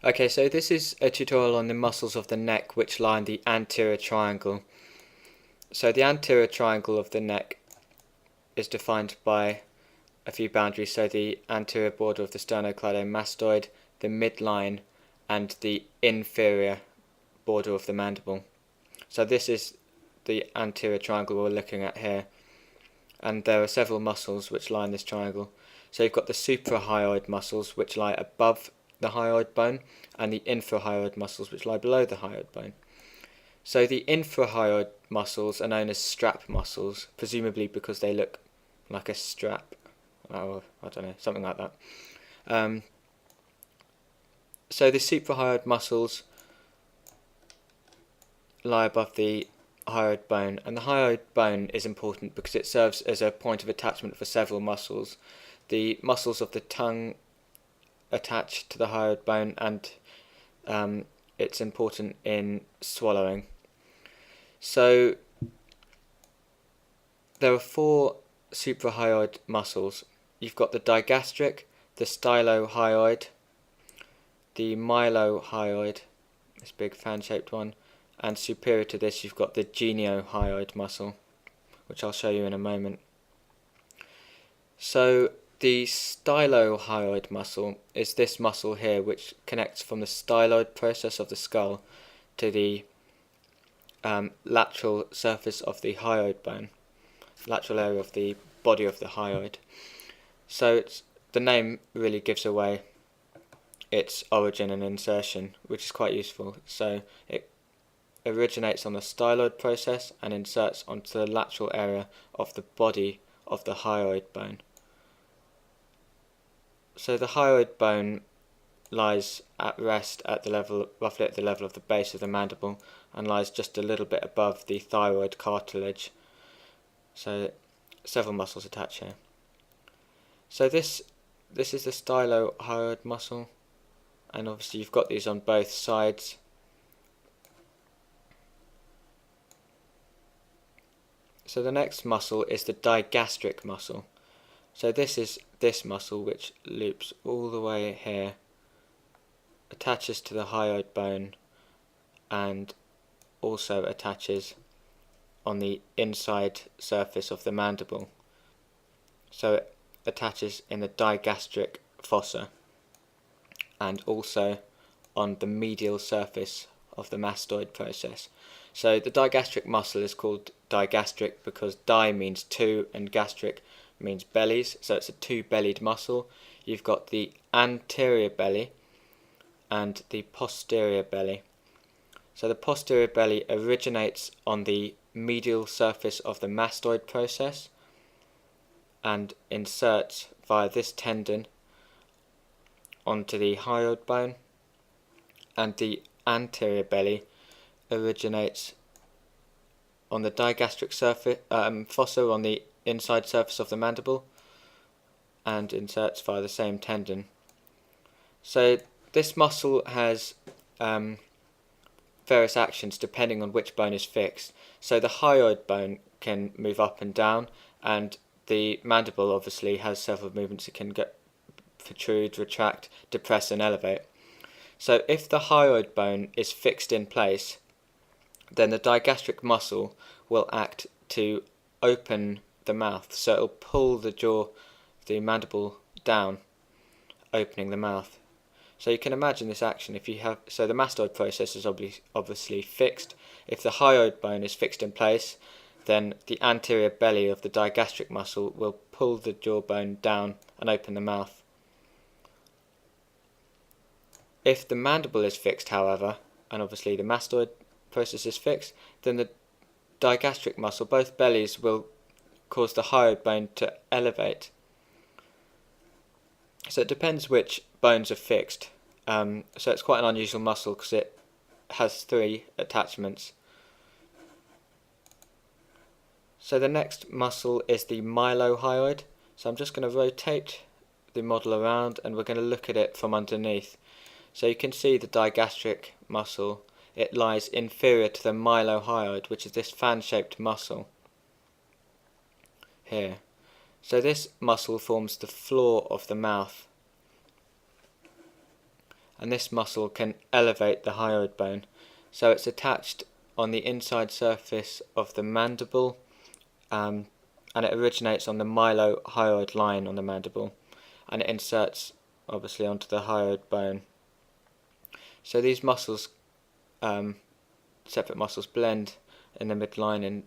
Okay, so this is a tutorial on the muscles of the neck which line the anterior triangle. So the anterior triangle of the neck is defined by a few boundaries, so the anterior border of the sternocleidomastoid, the midline, and the inferior border of the mandible. So this is the anterior triangle we're looking at here, and there are several muscles which line this triangle. So you've got the suprahyoid muscles which lie above the hyoid bone, and the infrahyoid muscles which lie below the hyoid bone. So the infrahyoid muscles are known as strap muscles, presumably because they look like a strap, or I don't know, something like that. So the suprahyoid muscles lie above the hyoid bone, and the hyoid bone is important because it serves as a point of attachment for several muscles. The muscles of the tongue attach to the hyoid bone, and it's important in swallowing. So there are four suprahyoid muscles. You've got the digastric, the stylohyoid, the mylohyoid, this big fan-shaped one, and superior to this you've got the geniohyoid muscle, which I'll show you in a moment. So the stylohyoid muscle is this muscle here, which connects from the styloid process of the skull to the lateral surface of the hyoid bone, lateral area of the body of the hyoid. So the name really gives away its origin and insertion, which is quite useful. So it originates on the styloid process and inserts onto the lateral area of the body of the hyoid bone. So the hyoid bone lies at rest at the level, roughly at the level of the base of the mandible, and lies just a little bit above the thyroid cartilage. So several muscles attach here. So this is the stylohyoid muscle, and obviously you've got these on both sides. So the next muscle is the digastric muscle. So this is this muscle which loops all the way here, attaches to the hyoid bone, and also attaches on the inside surface of the mandible. So it attaches in the digastric fossa and also on the medial surface of the mastoid process. So the digastric muscle is called digastric because di means two and gastric means bellies, so it's a two-bellied muscle. You've got the anterior belly and the posterior belly. So the posterior belly originates on the medial surface of the mastoid process and inserts via this tendon onto the hyoid bone, and the anterior belly originates on the digastric surface fossa on the inside surface of the mandible and inserts via the same tendon. So this muscle has various actions depending on which bone is fixed. So the hyoid bone can move up and down, and the mandible obviously has several movements. It can get protrude, retract, depress and elevate. So if the hyoid bone is fixed in place, then the digastric muscle will act to open the mouth, so it'll pull the jaw, the mandible down, opening the mouth. So you can imagine this action if you have, so the mastoid process is obviously fixed. If the hyoid bone is fixed in place, then the anterior belly of the digastric muscle will pull the jawbone down and open the mouth. If the mandible is fixed, however, and obviously the mastoid process is fixed, then the digastric muscle, both bellies, will cause the hyoid bone to elevate. So it depends which bones are fixed. So it's quite an unusual muscle because it has three attachments. So the next muscle is the mylohyoid. So I'm just going to rotate the model around and we're going to look at it from underneath. So you can see the digastric muscle. It lies inferior to the mylohyoid, which is this fan-shaped muscle here. So this muscle forms the floor of the mouth, and this muscle can elevate the hyoid bone. So it's attached on the inside surface of the mandible, and it originates on the mylohyoid line on the mandible, and it inserts obviously onto the hyoid bone. So these muscles, separate muscles, blend in the midline and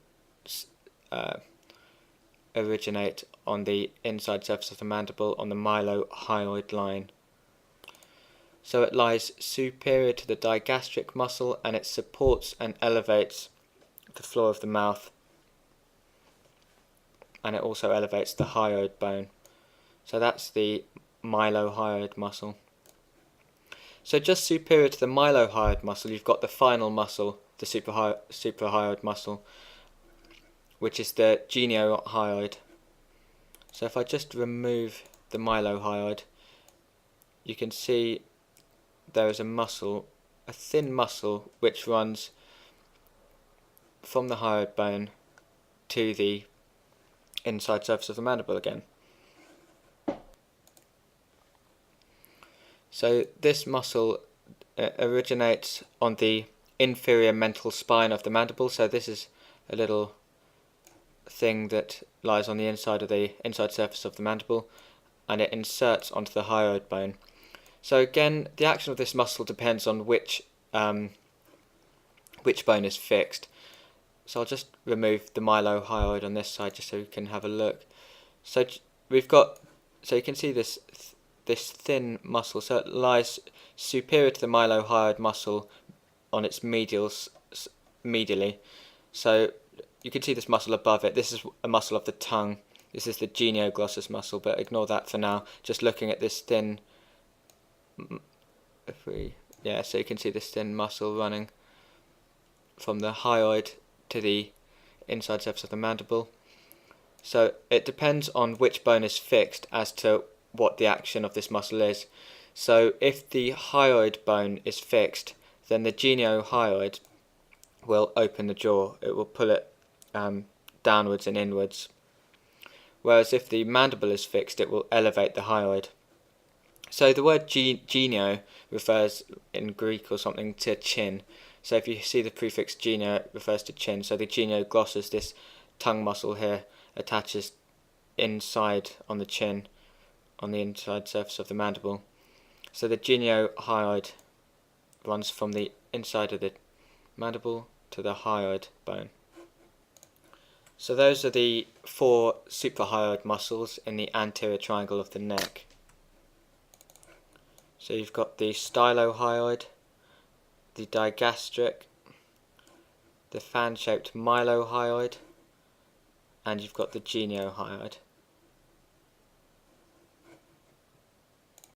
originate on the inside surface of the mandible on the mylohyoid line. So it lies superior to the digastric muscle, and it supports and elevates the floor of the mouth, and it also elevates the hyoid bone. So that's the mylohyoid muscle. So just superior to the mylohyoid muscle, you've got the final muscle, the suprahyoid muscle, which is the geniohyoid. So if I just remove the mylohyoid, you can see there is a muscle, a thin muscle, which runs from the hyoid bone to the inside surface of the mandible again. So this muscle originates on the inferior mental spine of the mandible. So this is a little thing that lies on the inside surface of the mandible, and it inserts onto the hyoid bone. So again, the action of this muscle depends on which bone is fixed. So I'll just remove the mylohyoid on this side just so we can have a look. So we've got, so you can see this thin muscle. So it lies superior to the mylohyoid muscle on its medially. So you can see this muscle above it. This is a muscle of the tongue. This is the genioglossus muscle, but ignore that for now. Just looking at this thin, so you can see this thin muscle running from the hyoid to the inside surface of the mandible. So it depends on which bone is fixed as to what the action of this muscle is. So if the hyoid bone is fixed, then the geniohyoid will open the jaw. It will pull it downwards and inwards. Whereas if the mandible is fixed, it will elevate the hyoid. So the word genio refers in Greek or something to chin. So if you see the prefix genio, it refers to chin. So the genioglossus, this tongue muscle here, attaches inside on the chin, on the inside surface of the mandible. So the geniohyoid runs from the inside of the mandible to the hyoid bone. So those are the 4 suprahyoid muscles in the anterior triangle of the neck. So you've got the stylohyoid, the digastric, the fan-shaped mylohyoid, and you've got the geniohyoid.